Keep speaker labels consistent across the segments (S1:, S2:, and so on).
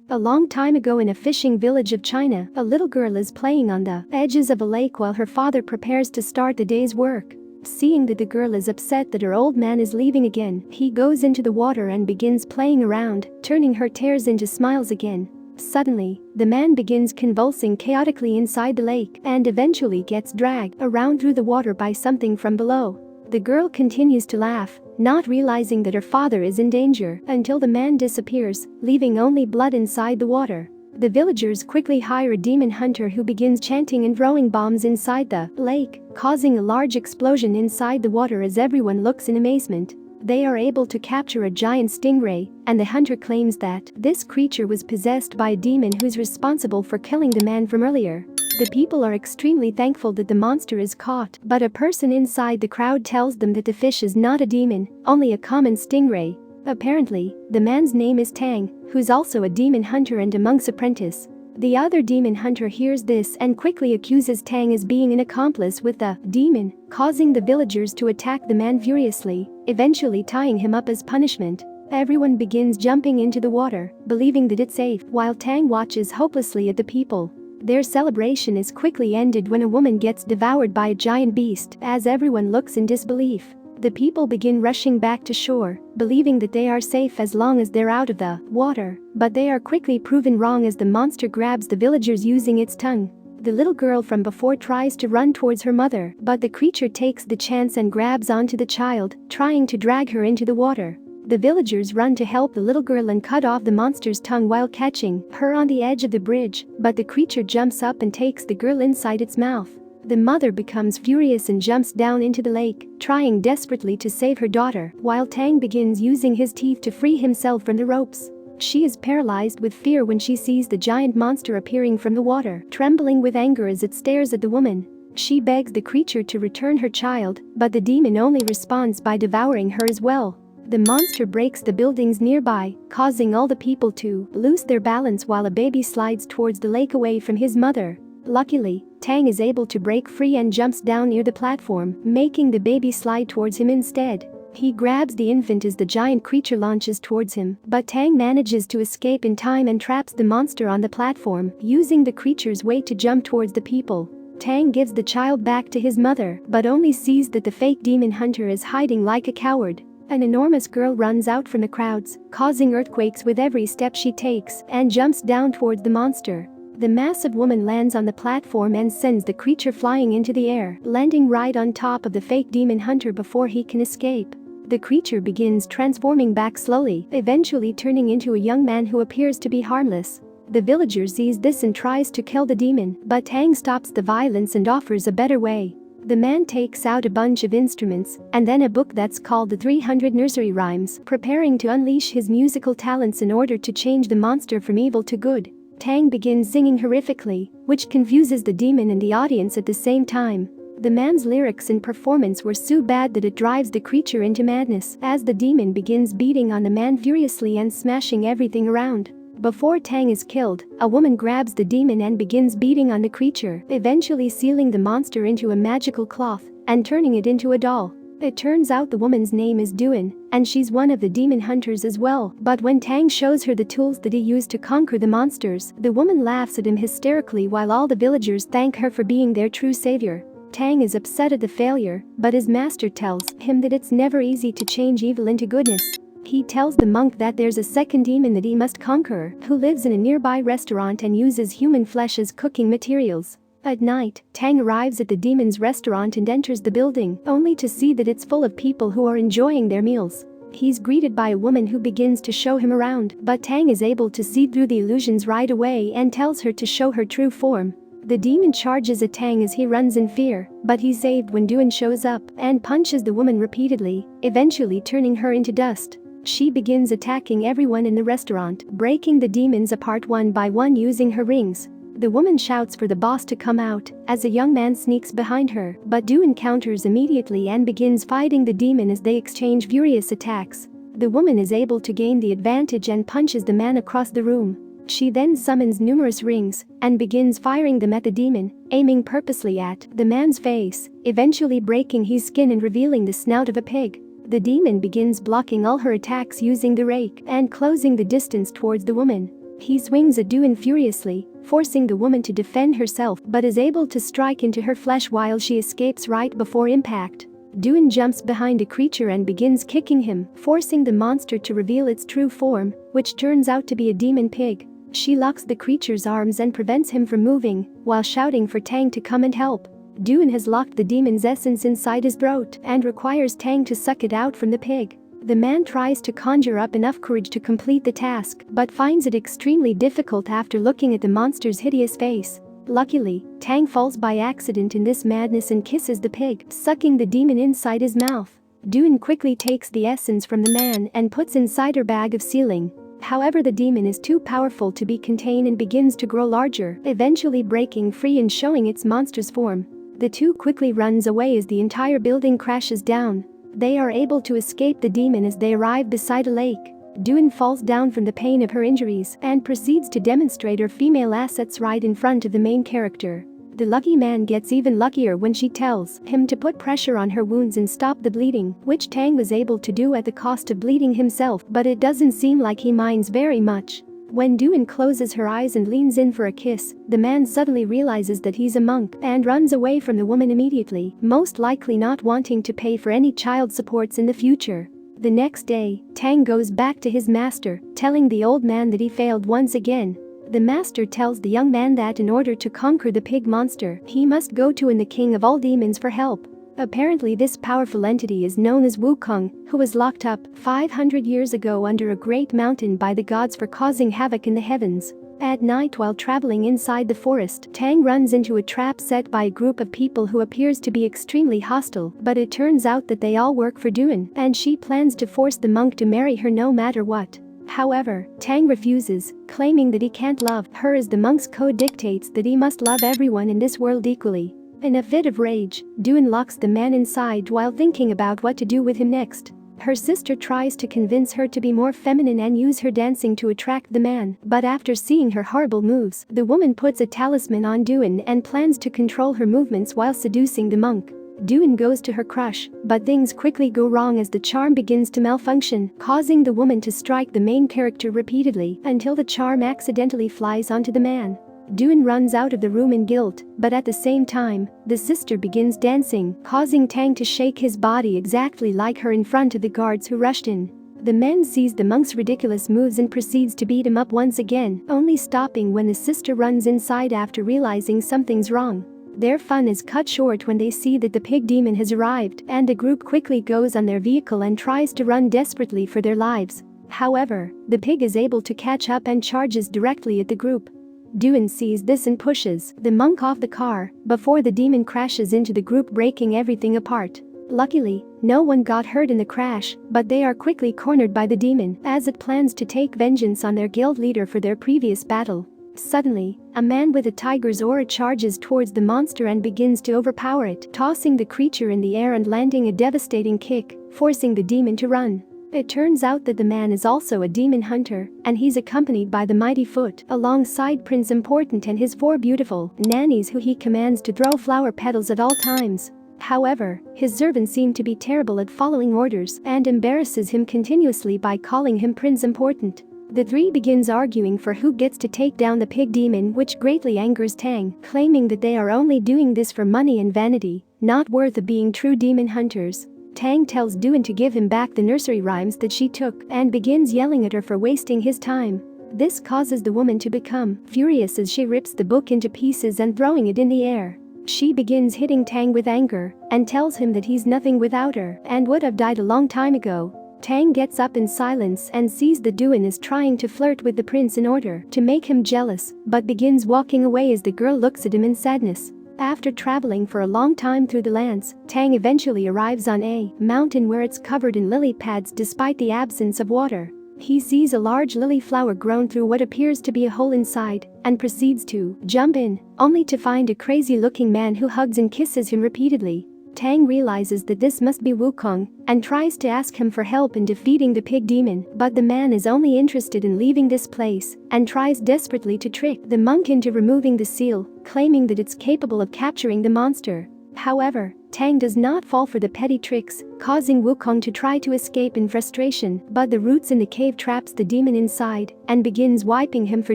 S1: A long time ago in a fishing village of China, a little girl is playing on the edges of a lake while her father prepares to start the day's work. Seeing that the girl is upset that her old man is leaving again, he goes into the water and begins playing around, turning her tears into smiles again. Suddenly, the man begins convulsing chaotically inside the lake and eventually gets dragged around through the water by something from below. The girl continues to laugh, not realizing that her father is in danger until the man disappears, leaving only blood inside the water. The villagers quickly hire a demon hunter who begins chanting and throwing bombs inside the lake, causing a large explosion inside the water as everyone looks in amazement. They are able to capture a giant stingray, and the hunter claims that this creature was possessed by a demon who's responsible for killing the man from earlier. The people are extremely thankful that the monster is caught, but a person inside the crowd tells them that the fish is not a demon, only a common stingray. Apparently, the man's name is Tang, who's also a demon hunter and a monk's apprentice. The other demon hunter hears this and quickly accuses Tang as being an accomplice with the demon, causing the villagers to attack the man furiously, eventually tying him up as punishment. Everyone begins jumping into the water, believing that it's safe, while Tang watches hopelessly at the people. Their celebration is quickly ended when a woman gets devoured by a giant beast as everyone looks in disbelief. The people begin rushing back to shore, believing that they are safe as long as they're out of the water, but they are quickly proven wrong as the monster grabs the villagers using its tongue. The little girl from before tries to run towards her mother, but the creature takes the chance and grabs onto the child, trying to drag her into the water. The villagers run to help the little girl and cut off the monster's tongue while catching her on the edge of the bridge, but the creature jumps up and takes the girl inside its mouth. The mother becomes furious and jumps down into the lake, trying desperately to save her daughter, while Tang begins using his teeth to free himself from the ropes. She is paralyzed with fear when she sees the giant monster appearing from the water, trembling with anger as it stares at the woman. She begs the creature to return her child, but the demon only responds by devouring her as well. The monster breaks the buildings nearby, causing all the people to lose their balance while a baby slides towards the lake away from his mother. Luckily, Tang is able to break free and jumps down near the platform, making the baby slide towards him instead. He grabs the infant as the giant creature launches towards him, but Tang manages to escape in time and traps the monster on the platform, using the creature's weight to jump towards the people. Tang gives the child back to his mother, but only sees that the fake demon hunter is hiding like a coward. An enormous girl runs out from the crowds, causing earthquakes with every step she takes, and jumps down towards the monster. The massive woman lands on the platform and sends the creature flying into the air, landing right on top of the fake demon hunter before he can escape. The creature begins transforming back slowly, eventually turning into a young man who appears to be harmless. The villager sees this and tries to kill the demon, but Tang stops the violence and offers a better way. The man takes out a bunch of instruments and then a book that's called the 300 Nursery Rhymes, preparing to unleash his musical talents in order to change the monster from evil to good. Tang begins singing horrifically, which confuses the demon and the audience at the same time. The man's lyrics and performance were so bad that it drives the creature into madness as the demon begins beating on the man furiously and smashing everything around. Before Tang is killed, a woman grabs the demon and begins beating on the creature, eventually sealing the monster into a magical cloth and turning it into a doll. It turns out the woman's name is Duan, and she's one of the demon hunters as well, but when Tang shows her the tools that he used to conquer the monsters, the woman laughs at him hysterically while all the villagers thank her for being their true savior. Tang is upset at the failure, but his master tells him that it's never easy to change evil into goodness. He tells the monk that there's a second demon that he must conquer, who lives in a nearby restaurant and uses human flesh as cooking materials. At night, Tang arrives at the demon's restaurant and enters the building, only to see that it's full of people who are enjoying their meals. He's greeted by a woman who begins to show him around, but Tang is able to see through the illusions right away and tells her to show her true form. The demon charges at Tang as he runs in fear, but he's saved when Duan shows up and punches the woman repeatedly, eventually turning her into dust. She begins attacking everyone in the restaurant, breaking the demons apart one by one using her rings. The woman shouts for the boss to come out as a young man sneaks behind her, but Duan counters immediately and begins fighting the demon as they exchange furious attacks. The woman is able to gain the advantage and punches the man across the room. She then summons numerous rings and begins firing them at the demon, aiming purposely at the man's face, eventually breaking his skin and revealing the snout of a pig. The demon begins blocking all her attacks using the rake and closing the distance towards the woman. He swings at Duan furiously, forcing the woman to defend herself but is able to strike into her flesh while she escapes right before impact. Duan jumps behind a creature and begins kicking him, forcing the monster to reveal its true form, which turns out to be a demon pig. She locks the creature's arms and prevents him from moving, while shouting for Tang to come and help. Duan has locked the demon's essence inside his throat and requires Tang to suck it out from the pig. The man tries to conjure up enough courage to complete the task but finds it extremely difficult after looking at the monster's hideous face. Luckily, Tang falls by accident in this madness and kisses the pig, sucking the demon inside his mouth. Duan quickly takes the essence from the man and puts inside her bag of sealing. However, the demon is too powerful to be contained and begins to grow larger, eventually breaking free and showing its monstrous form. The two quickly runs away as the entire building crashes down. They are able to escape the demon as they arrive beside a lake. Duan falls down from the pain of her injuries and proceeds to demonstrate her female assets right in front of the main character. The lucky man gets even luckier when she tells him to put pressure on her wounds and stop the bleeding, which Tang was able to do at the cost of bleeding himself, but it doesn't seem like he minds very much. When Duan closes her eyes and leans in for a kiss, the man suddenly realizes that he's a monk and runs away from the woman immediately, most likely not wanting to pay for any child supports in the future. The next day, Tang goes back to his master, telling the old man that he failed once again. The master tells the young man that in order to conquer the pig monster, he must go to the king of all demons for help. Apparently this powerful entity is known as Wukong, who was locked up 500 years ago under a great mountain by the gods for causing havoc in the heavens. At night while traveling inside the forest, Tang runs into a trap set by a group of people who appears to be extremely hostile, but it turns out that they all work for Duan and she plans to force the monk to marry her no matter what. However, Tang refuses, claiming that he can't love her as the monk's code dictates that he must love everyone in this world equally. In a fit of rage, Duan locks the man inside while thinking about what to do with him next. Her sister tries to convince her to be more feminine and use her dancing to attract the man, but after seeing her horrible moves, the woman puts a talisman on Duan and plans to control her movements while seducing the monk. Duan goes to her crush, but things quickly go wrong as the charm begins to malfunction, causing the woman to strike the main character repeatedly until the charm accidentally flies onto the man. Duan runs out of the room in guilt, but at the same time, the sister begins dancing, causing Tang to shake his body exactly like her in front of the guards who rushed in. The man sees the monk's ridiculous moves and proceeds to beat him up once again, only stopping when the sister runs inside after realizing something's wrong. Their fun is cut short when they see that the pig demon has arrived and the group quickly goes on their vehicle and tries to run desperately for their lives. However, the pig is able to catch up and charges directly at the group. Duan sees this and pushes the monk off the car before the demon crashes into the group, breaking everything apart. Luckily, no one got hurt in the crash, but they are quickly cornered by the demon as it plans to take vengeance on their guild leader for their previous battle. Suddenly, a man with a tiger's aura charges towards the monster and begins to overpower it, tossing the creature in the air and landing a devastating kick, forcing the demon to run. It turns out that the man is also a demon hunter, and he's accompanied by the Mighty Foot alongside Prince Important and his 4 beautiful nannies who he commands to throw flower petals at all times. However, his servants seem to be terrible at following orders and embarrasses him continuously by calling him Prince Important. The three begins arguing for who gets to take down the pig demon, which greatly angers Tang, claiming that they are only doing this for money and vanity, not worth of being true demon hunters. Tang tells Duan to give him back the nursery rhymes that she took and begins yelling at her for wasting his time. This causes the woman to become furious as she rips the book into pieces and throwing it in the air. She begins hitting Tang with anger and tells him that he's nothing without her and would have died a long time ago. Tang gets up in silence and sees that Duan is trying to flirt with the prince in order to make him jealous, but begins walking away as the girl looks at him in sadness. After traveling for a long time through the lands, Tang eventually arrives on a mountain where it's covered in lily pads despite the absence of water. He sees a large lily flower grown through what appears to be a hole inside and proceeds to jump in, only to find a crazy-looking man who hugs and kisses him repeatedly. Tang realizes that this must be Wukong and tries to ask him for help in defeating the pig demon, but the man is only interested in leaving this place and tries desperately to trick the monk into removing the seal, claiming that it's capable of capturing the monster. However, Tang does not fall for the petty tricks, causing Wukong to try to escape in frustration, but the roots in the cave traps the demon inside and begins wiping him for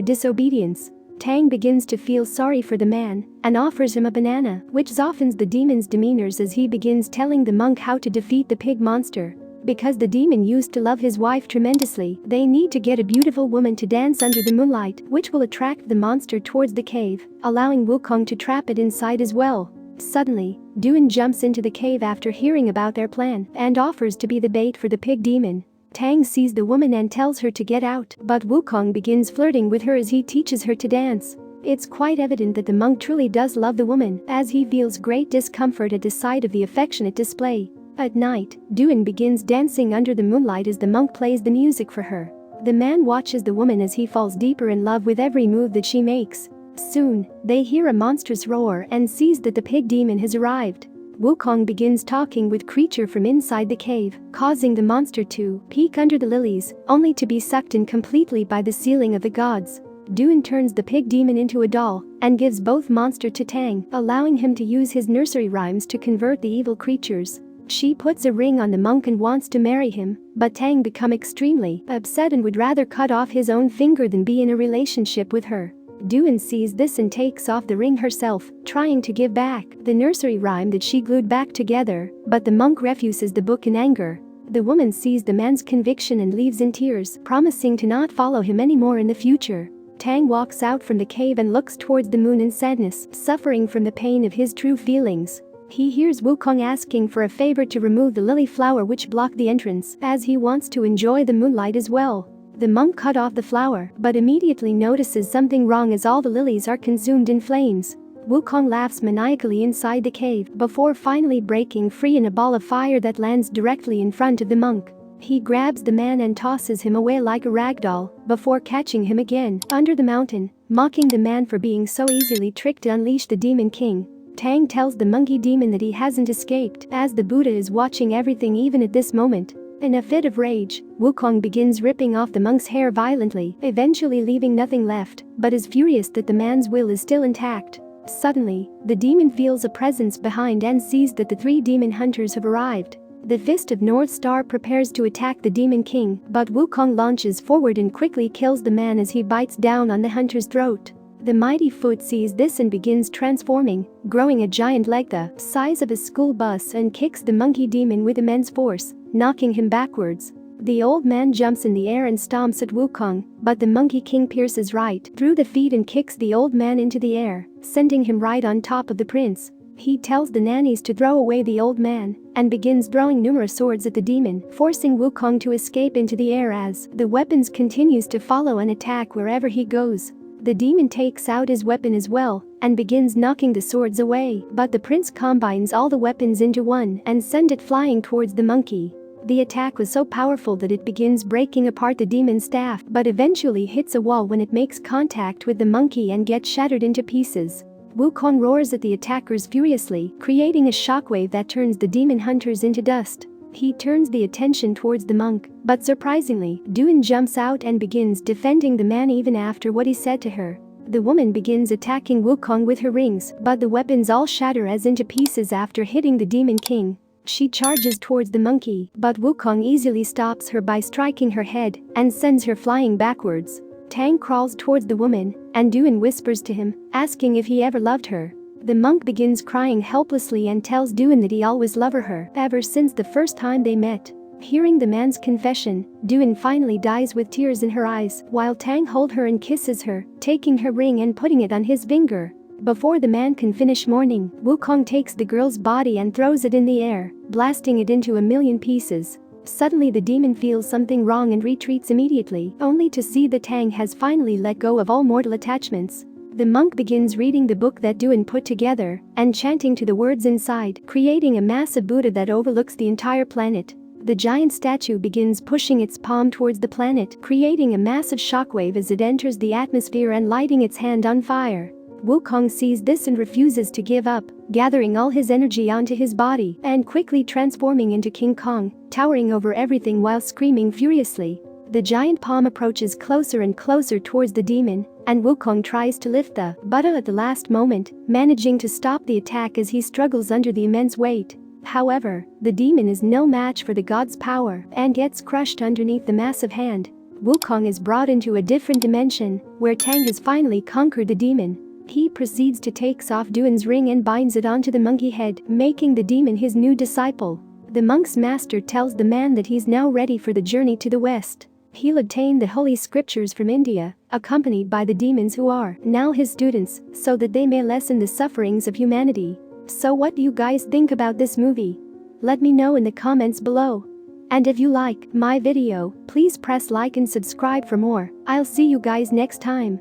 S1: disobedience. Tang begins to feel sorry for the man and offers him a banana, which softens the demon's demeanors as he begins telling the monk how to defeat the pig monster. Because the demon used to love his wife tremendously, they need to get a beautiful woman to dance under the moonlight, which will attract the monster towards the cave, allowing Wukong to trap it inside as well. Suddenly, Duan jumps into the cave after hearing about their plan and offers to be the bait for the pig demon. Tang sees the woman and tells her to get out, but Wukong begins flirting with her as he teaches her to dance. It's quite evident that the monk truly does love the woman, as he feels great discomfort at the sight of the affectionate display. At night, Duan begins dancing under the moonlight as the monk plays the music for her. The man watches the woman as he falls deeper in love with every move that she makes. Soon, they hear a monstrous roar and sees that the pig demon has arrived. Wukong begins talking with creature from inside the cave, causing the monster to peek under the lilies, only to be sucked in completely by the sealing of the gods. Duan turns the pig demon into a doll and gives both monster to Tang, allowing him to use his nursery rhymes to convert the evil creatures. She puts a ring on the monk and wants to marry him, but Tang becomes extremely upset and would rather cut off his own finger than be in a relationship with her. Duan sees this and takes off the ring herself, trying to give back the nursery rhyme that she glued back together, but the monk refuses the book in anger. The woman sees the man's conviction and leaves in tears, promising to not follow him anymore in the future. Tang walks out from the cave and looks towards the moon in sadness, suffering from the pain of his true feelings. He hears Wukong asking for a favor to remove the lily flower which blocked the entrance, as he wants to enjoy the moonlight as well. The monk cut off the flower, but immediately notices something wrong as all the lilies are consumed in flames. Wukong laughs maniacally inside the cave before finally breaking free in a ball of fire that lands directly in front of the monk. He grabs the man and tosses him away like a rag doll before catching him again under the mountain, mocking the man for being so easily tricked to unleash the Demon King. Tang tells the monkey demon that he hasn't escaped, as the Buddha is watching everything even at this moment. In a fit of rage, Wukong begins ripping off the monk's hair violently, eventually leaving nothing left, but is furious that the man's will is still intact. Suddenly, the demon feels a presence behind and sees that the 3 demon hunters have arrived. The Fist of North Star prepares to attack the Demon King, but Wukong launches forward and quickly kills the man as he bites down on the hunter's throat. The mighty foot sees this and begins transforming, growing a giant leg the size of a school bus and kicks the monkey demon with immense force, knocking him backwards. The old man jumps in the air and stomps at Wukong, but the monkey king pierces right through the feet and kicks the old man into the air, sending him right on top of the prince. He tells the nannies to throw away the old man and begins throwing numerous swords at the demon, forcing Wukong to escape into the air as the weapons continues to follow and attack wherever he goes. The demon takes out his weapon as well and begins knocking the swords away, but the prince combines all the weapons into one and sends it flying towards the monkey. The attack was so powerful that it begins breaking apart the demon's staff but eventually hits a wall when it makes contact with the monkey and gets shattered into pieces. Wukong roars at the attackers furiously, creating a shockwave that turns the demon hunters into dust. He turns the attention towards the monk, but surprisingly, Duan jumps out and begins defending the man even after what he said to her. The woman begins attacking Wukong with her rings, but the weapons all shatter as into pieces after hitting the Demon King. She charges towards the monkey, but Wukong easily stops her by striking her head and sends her flying backwards. Tang crawls towards the woman, and Duan whispers to him, asking if he ever loved her. The monk begins crying helplessly and tells Duan that he always loved her ever since the first time they met. Hearing the man's confession, Duan finally dies with tears in her eyes while Tang holds her and kisses her, taking her ring and putting it on his finger. Before the man can finish mourning, Wukong takes the girl's body and throws it in the air, blasting it into 1,000,000 pieces. Suddenly the demon feels something wrong and retreats immediately, only to see that Tang has finally let go of all mortal attachments. The monk begins reading the book that Duan put together and chanting to the words inside, creating a massive Buddha that overlooks the entire planet. The giant statue begins pushing its palm towards the planet, creating a massive shockwave as it enters the atmosphere and lighting its hand on fire. Wukong sees this and refuses to give up, gathering all his energy onto his body and quickly transforming into King Kong, towering over everything while screaming furiously. The giant palm approaches closer and closer towards the demon, and Wukong tries to lift the Buddha at the last moment, managing to stop the attack as he struggles under the immense weight. However, the demon is no match for the god's power and gets crushed underneath the massive hand. Wukong is brought into a different dimension, where Tang has finally conquered the demon. He proceeds to take off Duan's ring and binds it onto the monkey head, making the demon his new disciple. The monk's master tells the man that he's now ready for the journey to the west. He'll obtain the holy scriptures from India, accompanied by the demons who are now his students, so that they may lessen the sufferings of humanity. So what do you guys think about this movie? Let me know in the comments below. And if you like my video, please press like and subscribe for more. I'll see you guys next time.